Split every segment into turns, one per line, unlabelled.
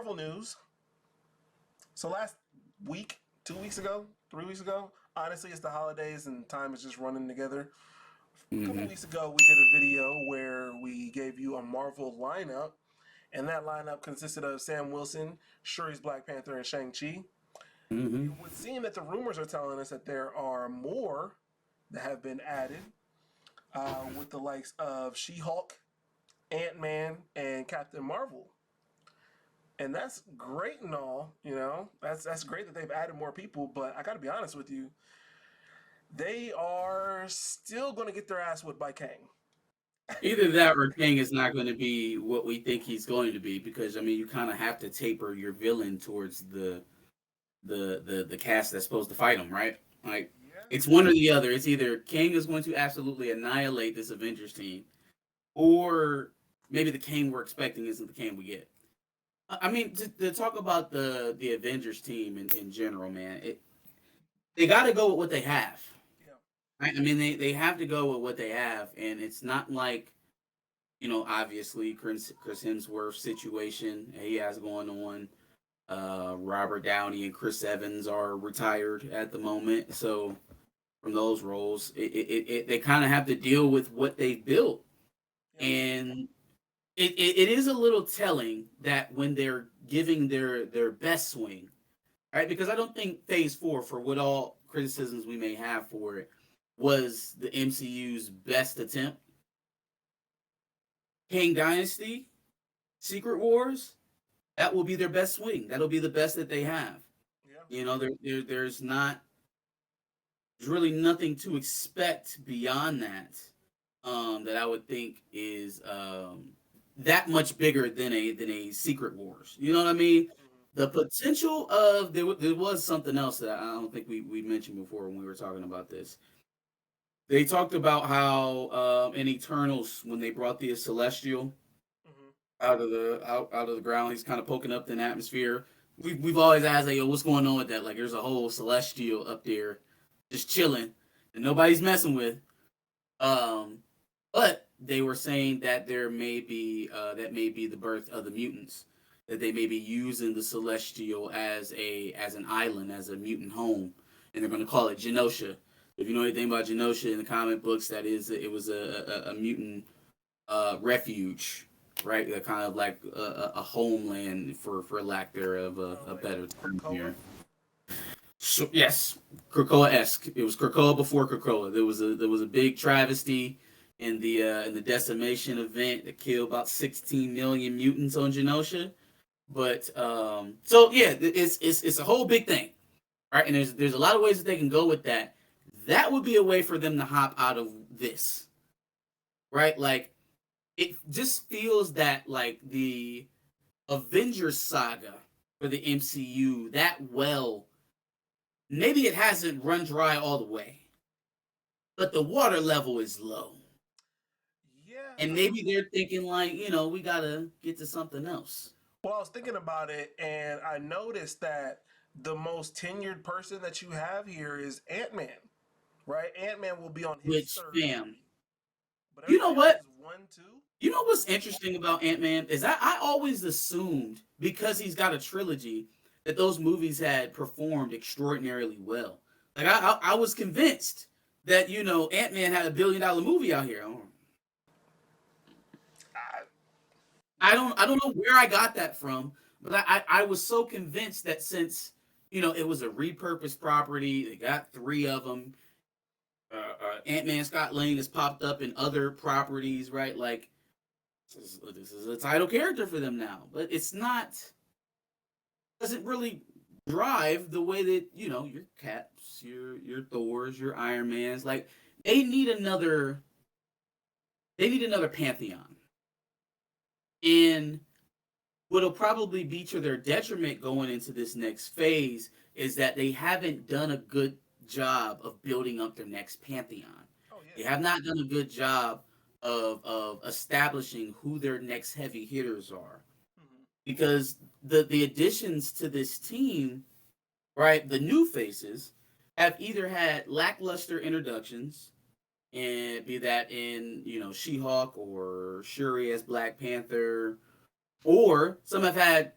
Marvel news. So last week, 2 weeks ago, 3 weeks ago, honestly, it's the holidays and time is just running together. A couple
Hmm.
weeks ago, we did a video where we gave you a Marvel lineup, and that lineup consisted of Sam Wilson, Shuri's Black Panther, and Shang-Chi.
Hmm.
It would seem that the rumors are telling us that there are more that have been added, with the likes of She-Hulk, Ant-Man, and Captain Marvel. And that's great and all, That's great that they've added more people, but I got to be honest with you, they are still going to get their ass whipped by Kang.
Either that or Kang is not going to be what we think he's going to be, because I mean you kind of have to taper your villain towards the cast that's supposed to fight him, right? Like
Yeah.
it's one or the other. It's either Kang is going to absolutely annihilate this Avengers team, or maybe the Kang we're expecting isn't the Kang we get. I mean, to talk about the Avengers team in general, man, they got to go with what they have.
Yeah.
Right? I mean, they have to go with what they have, and it's not like obviously Chris Hemsworth's situation he has going on. Robert Downey and Chris Evans are retired at the moment, so from those roles, they kind of have to deal with what they've built,
Yeah.
and it is a little telling that when they're giving their best swing, right? Because I don't think Phase Four, for what all criticisms we may have for it, was the MCU's best attempt. Kang Dynasty, Secret Wars, that will be their best swing. That'll be the best that they have.
Yeah.
There's not there's really nothing to expect beyond that. That I would think is that much bigger than a Secret Wars. You know what I mean?
Mm-hmm.
The potential of there was something else that I don't think we mentioned before when we were talking about this. They talked about how in Eternals, when they brought the Celestial
Mm-hmm.
out of the ground, he's kind of poking up in the atmosphere. We've always asked, like, yo, what's going on with that? Like, there's a whole Celestial up there just chilling and nobody's messing with. Um, but they were saying that there may be that may be the birth of the mutants. That they may be using the Celestial as an island, as a mutant home, and they're going to call it Genosha. If you know anything about Genosha in the comic books, that is, it was a mutant refuge, right? Kind of like a homeland, for lack thereof a
Like
better term
Krakoa.
here. So, yes, Krakoa-esque. It was Krakoa before Krakoa. There was a big travesty in the decimation event that killed about 16 million mutants on Genosha. But so yeah, it's a whole big thing, right? And there's a lot of ways that they can go with that. That would be a way for them to hop out of this, right? Like it just feels that like the Avengers saga for the MCU that well, maybe it hasn't run dry all the way, but the water level is low.
Yeah.
And maybe they're thinking like, we gotta get to something else.
Well, I was thinking about it, and I noticed that the most tenured person that you have here is Ant Man, right? Ant Man will be on his
Which,
third
fam,
movie, but
you know
everybody else
what?
is one, two,
You know what's
three, four.
interesting about Ant Man is I always assumed, because he's got a trilogy, that those movies had performed extraordinarily well. Like I was convinced that Ant Man had $1 billion movie out here.
I,
I don't know where I got that from, but I was so convinced that since it was a repurposed property, they got three of them. Ant Man Scott Lang has popped up in other properties, right? Like this is a title character for them now, but it's not doesn't really drive the way that your Caps, your Thors, your Iron Mans. Like they need another they need another pantheon, and what'll probably be to their detriment going into this next phase is that they haven't done a good job of building up their next pantheon.
oh yeah.
They have not done a good job of establishing who their next heavy hitters are,
Mm-hmm.
because the additions to this team, right, the new faces, have either had lackluster introductions, and be that in She-Hulk or Shuri as Black Panther, or some have had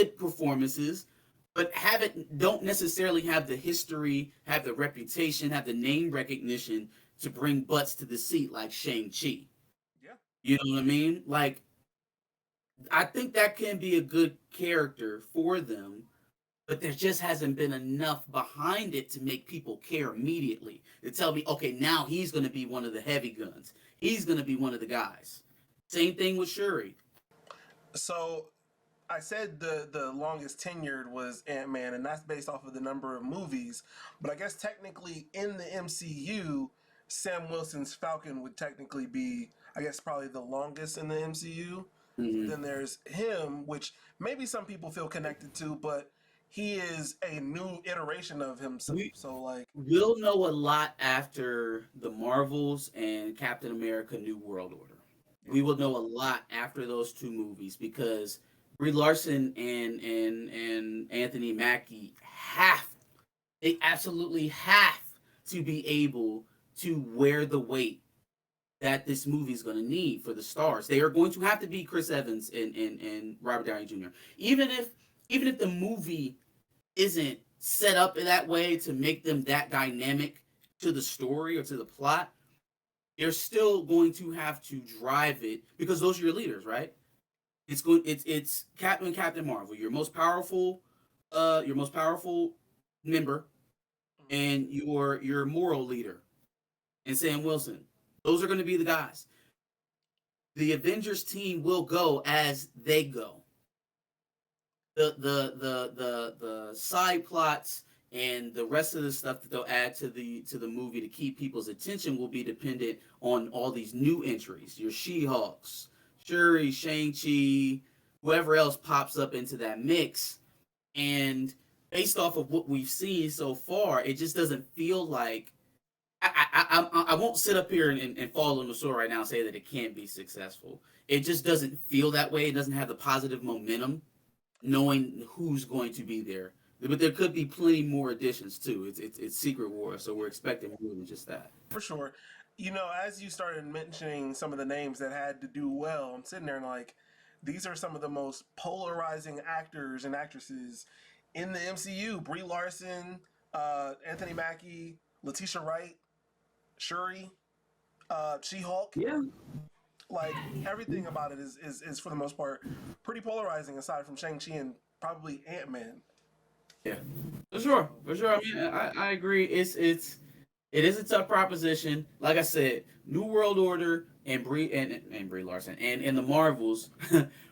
good performances, but don't necessarily have the history, have the reputation, have the name recognition to bring butts to the seat like Shang-Chi.
Yeah.
You know what I mean? Like, I think that can be a good character for them, but there just hasn't been enough behind it to make people care immediately. To tell me, okay, now he's going to be one of the heavy guns. He's going to be one of the guys. Same thing with Shuri.
So I said the longest tenured was Ant-Man, and that's based off of the number of movies. But I guess technically in the MCU, Sam Wilson's Falcon would technically be, I guess, probably the longest in the MCU.
Mm-hmm.
Then there's him, which maybe some people feel connected to, but he is a new iteration of himself.
We'll know a lot after the Marvels and Captain America: New World Order. We will know a lot after those two movies because Brie Larson and Anthony Mackie they absolutely have to be able to wear the weight that this movie is going to need for the stars. They are going to have to be Chris Evans and Robert Downey Jr. Even if the movie isn't set up in that way to make them that dynamic to the story or to the plot, they're still going to have to drive it because those are your leaders, right? It's Captain Marvel, your most powerful member, and your moral leader, and Sam Wilson. Those are going to be the guys. The Avengers team will go as they go. The side plots and the rest of the stuff that they'll add to the movie to keep people's attention will be dependent on all these new entries. Your She-Hulks, Shuri, Shang-Chi, whoever else pops up into that mix. And based off of what we've seen so far, it just doesn't feel like I won't sit up here and fall on the sword right now and say that it can't be successful. It just doesn't feel that way. It doesn't have the positive momentum, knowing who's going to be there. But there could be plenty more additions too. It's Secret War, so we're expecting more than just that.
For sure. You know, as you started mentioning some of the names that had to do well, I'm sitting there and like, these are some of the most polarizing actors and actresses in the MCU. Brie Larson, Anthony Mackie, Letitia Wright, Shuri, She-Hulk.
Yeah.
Like, everything about it is for the most part pretty polarizing aside from Shang-Chi and probably Ant-Man.
Yeah, for sure. I mean, I agree. It is a tough proposition. Like I said, New World Order and Brie Larson and the Marvels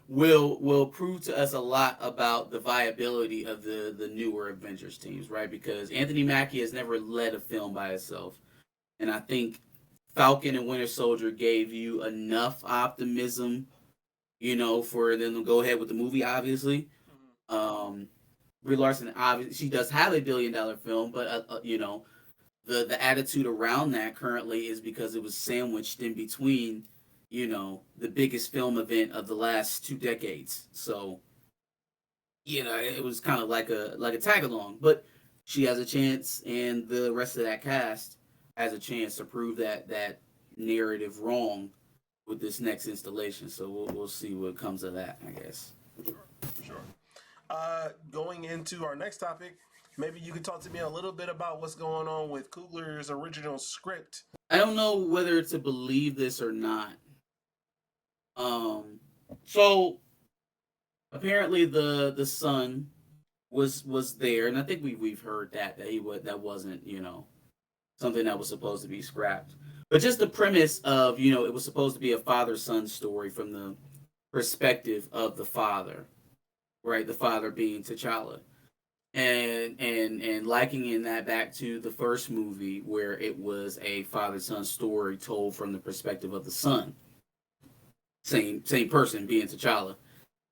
will prove to us a lot about the viability of the newer Avengers teams, right? Because Anthony Mackie has never led a film by itself, and I think Falcon and Winter Soldier gave you enough optimism, for them to go ahead with the movie. Obviously, Brie Larson, obviously, she does have a $1 billion film, but the attitude around that currently is because it was sandwiched in between, the biggest film event of the last 2 decades. So, it was kind of like a tag along, but she has a chance, and the rest of that cast has a chance to prove that narrative wrong with this next installation. So we'll see what comes of that, I guess.
Sure. Going into our next topic, maybe you could talk to me a little bit about what's going on with Coogler's original script.
I don't know whether to believe this or not. So apparently the son was there, and I think we've heard that wasn't something that was supposed to be scrapped. But just the premise of it was supposed to be a father-son story from the perspective of the father, right? The father being T'Challa. And likening that back to the first movie where it was a father-son story told from the perspective of the son. Same person being T'Challa.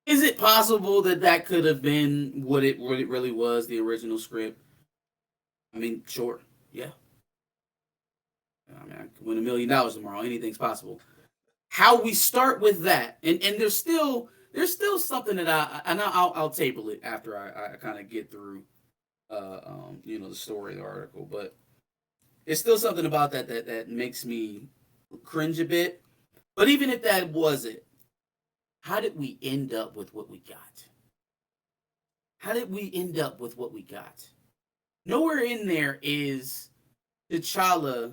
Is it possible that could have been what it really was, the original script? I mean, sure, yeah. I mean, I could win $1 million tomorrow. Anything's possible. How we start with that, and there's still something that I'll table it after I kind of get through, the story of the article. But there's still something about that makes me cringe a bit. But even if that was it, how did we end up with what we got? how did we end up with what we got? Nowhere in there is T'Challa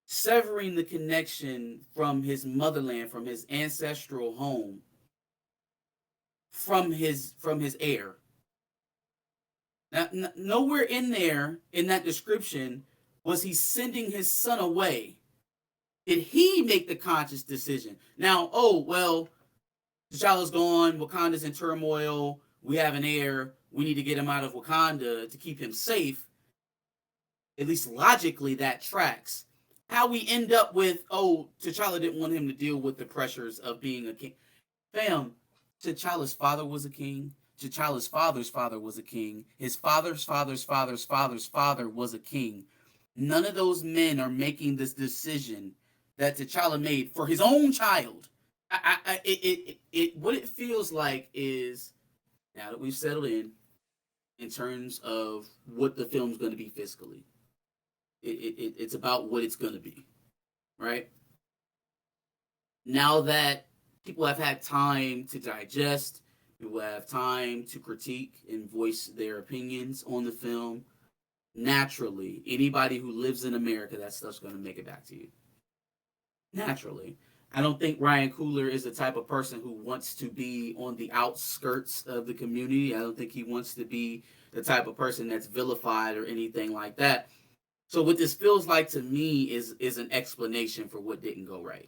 severing the connection from his motherland, from his ancestral home, from his heir. Now, nowhere in there in that description was he sending his son away. Did he make the conscious decision? Now, oh well, T'Challa's gone, Wakanda's in turmoil, we have an heir, we need to get him out of Wakanda to keep him safe. At least logically, that tracks. How we end up with, oh, T'Challa didn't want him to deal with the pressures of being a king. Fam, T'Challa's father was a king. T'Challa's father's father was a king. His father's father's father's father's father was a king. None of those men are making this decision that T'Challa made for his own child. What it feels like is, now that we've settled in terms of what the film's going to be fiscally, it's about what it's going to be, right? Now that people have had time to digest, people have time to critique and voice their opinions on the film, naturally, anybody who lives in America, that stuff's going to make it back to you. Naturally. I don't think Ryan Coogler is the type of person who wants to be on the outskirts of the community. I don't think he wants to be the type of person that's vilified or anything like that. So what this feels like to me is an explanation for what didn't go right.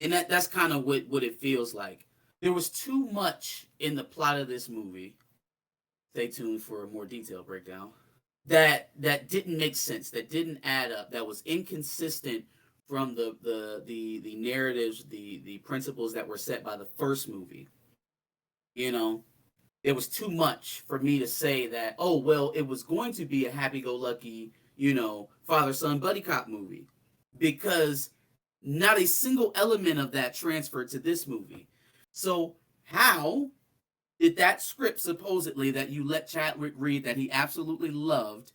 And that's kind of what it feels like. There was too much in the plot of this movie. Stay tuned for a more detailed breakdown. That didn't make sense, that didn't add up, that was inconsistent from the narratives, the principles that were set by the first movie. You know, there was too much for me to say that, oh, well, it was going to be a happy-go-lucky, father-son buddy cop movie. Because not a single element of that transferred to this movie. So how did that script, supposedly, that you let Chadwick read, that he absolutely loved,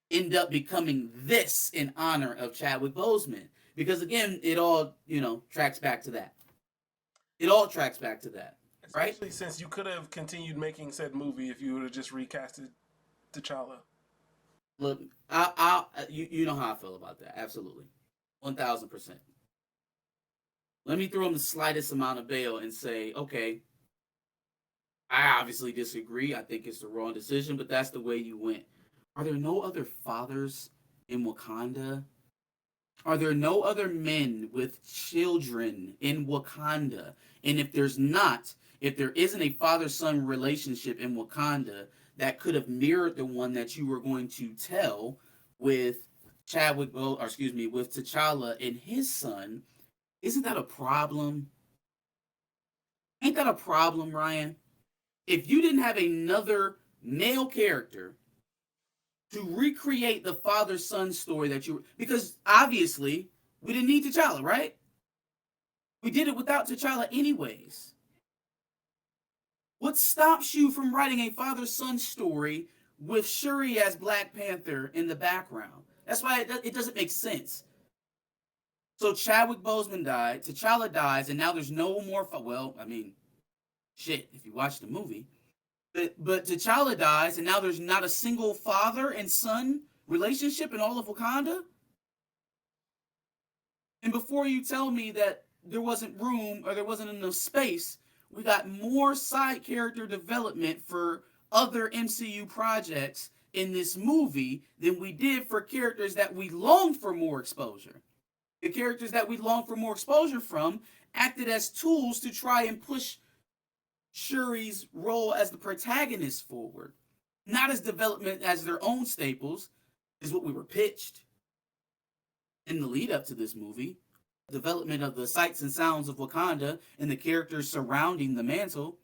end up becoming this in honor of Chadwick Boseman? Because, again, it all, tracks back to that. It all tracks back to that. Right?
Especially since you could have continued making said movie if you would have just recasted T'Challa.
Look, you know how I feel about that. Absolutely. 1,000%. Let me throw him the slightest amount of bail and say, okay, I obviously disagree. I think it's the wrong decision, but that's the way you went. Are there no other fathers in Wakanda? Are there no other men with children in Wakanda? And if there's not, if there isn't a father-son relationship in Wakanda that could have mirrored the one that you were going to tell with with T'Challa and his son, isn't that a problem? Ain't that a problem, Ryan? If you didn't have another male character to recreate the father-son story because obviously we didn't need T'Challa, right? We did it without T'Challa anyways. What stops you from writing a father-son story with Shuri as Black Panther in the background? That's why it doesn't make sense. So Chadwick Boseman died, T'Challa dies, and now there's no more. Shit, if you watch the movie. But T'Challa dies, and now there's not a single father and son relationship in all of Wakanda? And before you tell me that there wasn't room or there wasn't enough space, we got more side character development for other MCU projects in this movie than we did for characters that we longed for more exposure. The characters that we longed for more exposure from acted as tools to try and push Shuri's role as the protagonist forward, not as development as their own staples, is what we were pitched in the lead up to this movie. Development of the sights and sounds of Wakanda and the characters surrounding the mantle.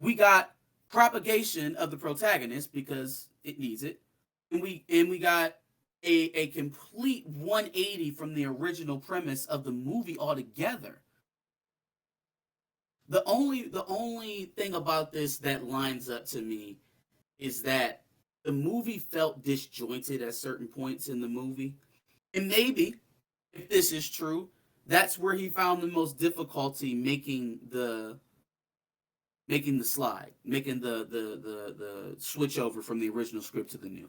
We got propagation of the protagonist because it needs it, and we got a complete 180 from the original premise of the movie altogether. The only thing about this that lines up to me is that the movie felt disjointed at certain points in the movie. And maybe, if this is true, that's where he found the most difficulty making the making the slide, making the switch over from the original script to the new.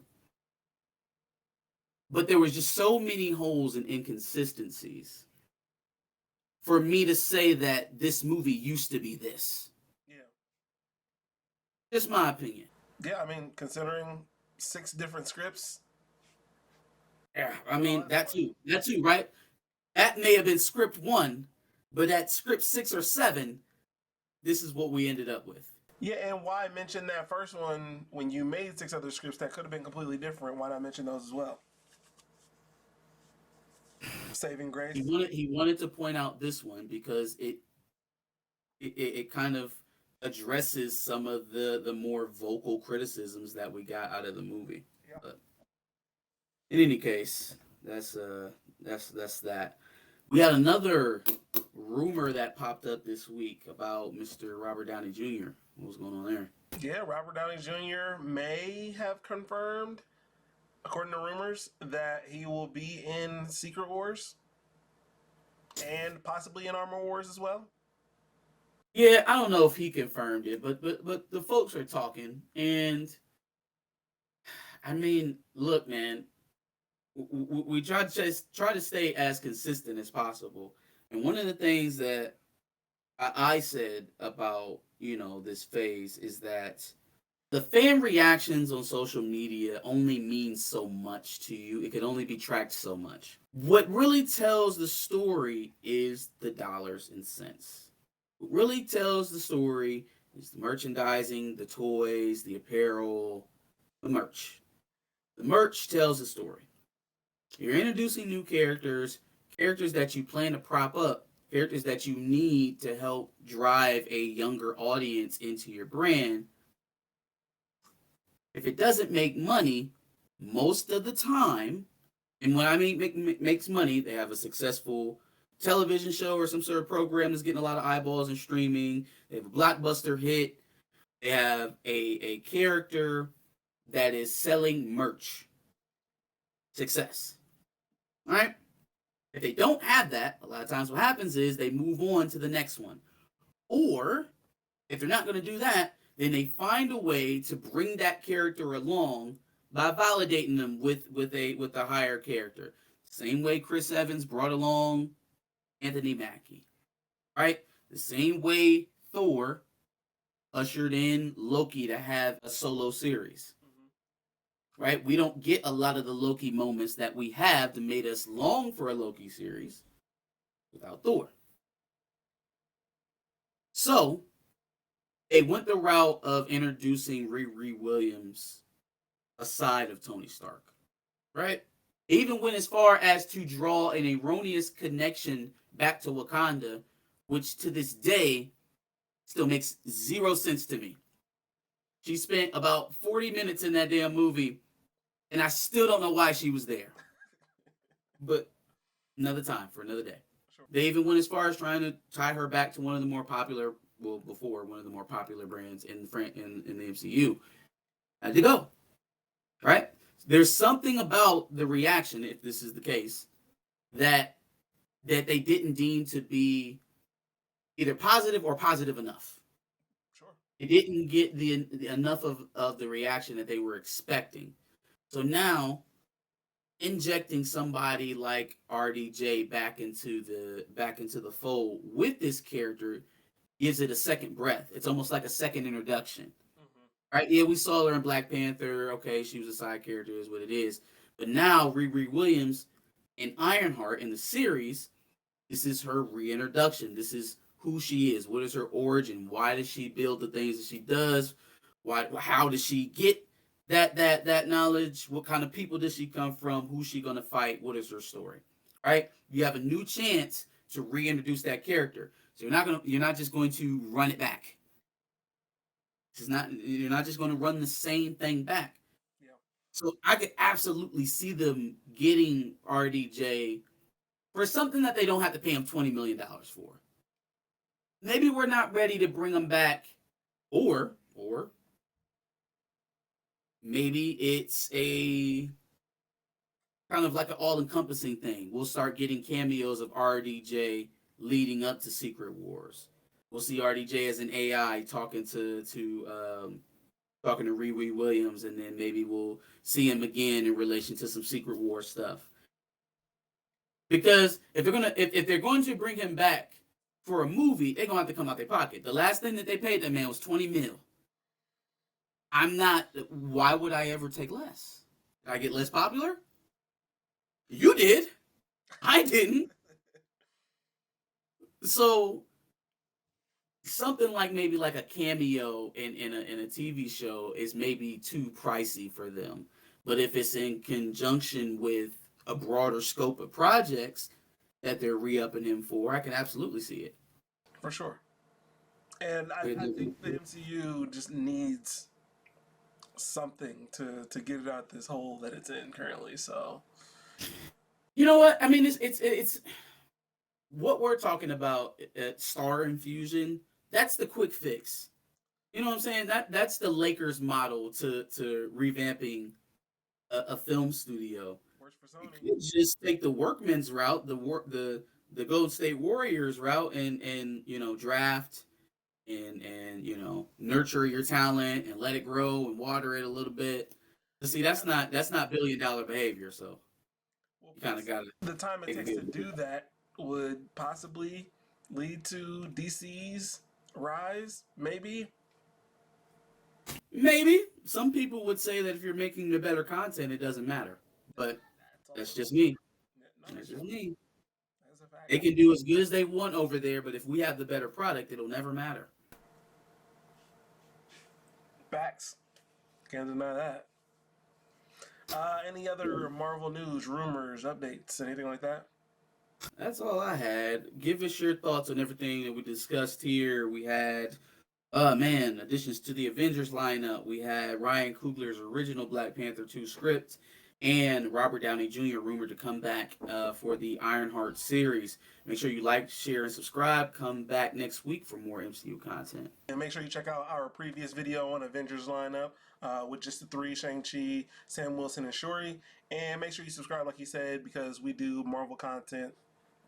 But there was just so many holes and inconsistencies for me to say that this movie used to be this.
Yeah.
Just my opinion.
Yeah, I mean, considering 6 different scripts.
Yeah, I mean
that's
that too, right? That may have been script 1, but at script 6 or 7, this is what we ended up with.
Yeah, and why mention that first one when you made 6 other scripts that could have been completely different? Why not mention those as well? Saving grace.
He wanted to point out this one because it kind of addresses some of the more vocal criticisms that we got out of the movie.
Yeah.
But in any case, that's that. We had another rumor that popped up this week about Mr. Robert Downey Jr. What was going on there?
Yeah, Robert Downey Jr. may have confirmed, according to rumors, that he will be in Secret Wars and possibly in Armor Wars as well.
Yeah, I don't know if he confirmed it, but the folks are talking, and I mean, look, man, we try to stay as consistent as possible, and one of the things that I said about this phase is that the fan reactions on social media only mean so much to you. It can only be tracked so much. What really tells the story is the dollars and cents. What really tells the story is the merchandising, the toys, the apparel, the merch. The merch tells the story. You're introducing new characters that you plan to prop up, characters that you need to help drive a younger audience into your brand. If it doesn't make money, most of the time, and when I mean makes money, they have a successful television show or some sort of program that's getting a lot of eyeballs and streaming. They have a blockbuster hit. They have a character that is selling merch. Success. All right? If they don't have that, a lot of times what happens is they move on to the next one. Or if they're not going to do that, then they find a way to bring that character along by validating them with a higher character. Same way Chris Evans brought along Anthony Mackie, right? The same way Thor ushered in Loki to have a solo series, right? We don't get a lot of the Loki moments that we have that made us long for a Loki series without Thor. So they went the route of introducing Riri Williams aside of Tony Stark, right? They even went as far as to draw an erroneous connection back to Wakanda, which to this day still makes zero sense to me. She spent about 40 minutes in that damn movie, and I still don't know why she was there. But another time for another day.
Sure.
They even went as far as trying to tie her back to one of the more popular, before one of the more popular brands in the MCU. Had to go, right? There's something about the reaction, if this is the case, that they didn't deem to be either positive or positive enough.
Sure.
It didn't get the enough of the reaction that they were expecting. So now, injecting somebody like RDJ back into the fold with this character gives it a second breath. It's almost like a second introduction. Mm-hmm. Right? Yeah, we saw her in Black Panther. Okay, she was a side character, is what it is. But now, Riri Williams and Ironheart in the series, this is her reintroduction. This is who she is. What is her origin? Why does she build the things that she does? How does she get that knowledge? What kind of people does she come from? Who's she gonna fight? What is her story? All right? You have a new chance to reintroduce that character. So you're not just going to run it back. You're not just going to run the same thing back.
Yeah.
So I could absolutely see them getting RDJ for something that they don't have to pay him $20 million for. Maybe we're not ready to bring him back, or maybe it's a kind of like an all-encompassing thing. We'll start getting cameos of RDJ leading up to Secret Wars. We'll see RDJ as an AI talking to Riri Williams, and then maybe we'll see him again in relation to some Secret War stuff. Because if they're going to bring him back for a movie, they're gonna have to come out their pocket. The last thing that they paid that man was 20 mil. I'm not. Why would I ever take less? Did I get less popular? You did. I didn't. So something like maybe like a cameo in a TV show is maybe too pricey for them. But if it's in conjunction with a broader scope of projects that they're re-upping him for, I can absolutely see it.
For sure. And I think the MCU just needs something to get it out this hole that it's in currently. So,
you know what? I mean, it's what we're talking about at Star Infusion. That's the quick fix. You know what I'm saying? That's the Lakers model to revamping a film studio.
works for Sony.
You could just take the workman's route, the Golden State Warriors route, and draft and nurture your talent and let it grow and water it a little bit. But see, that's not $1 billion behavior. So you kind of got it.
The time it takes to do that would possibly lead to DC's rise, maybe.
Maybe some people would say that if you're making the better content, it doesn't matter. But that's just me. That's just me. They can do as good as they want over there, but if we have the better product, it'll never matter.
Facts. Can't deny that. Any other Marvel news, rumors, updates, anything like that?
That's all I had. Give us your thoughts on everything that we discussed here. We had, additions to the Avengers lineup. We had Ryan Coogler's original Black Panther 2 script and Robert Downey Jr. rumored to come back for the Ironheart series. Make sure you like, share, and subscribe. Come back next week for more MCU content.
And make sure you check out our previous video on Avengers lineup with just the three, Shang-Chi, Sam Wilson, and Shuri. And make sure you subscribe, like he said, because we do Marvel content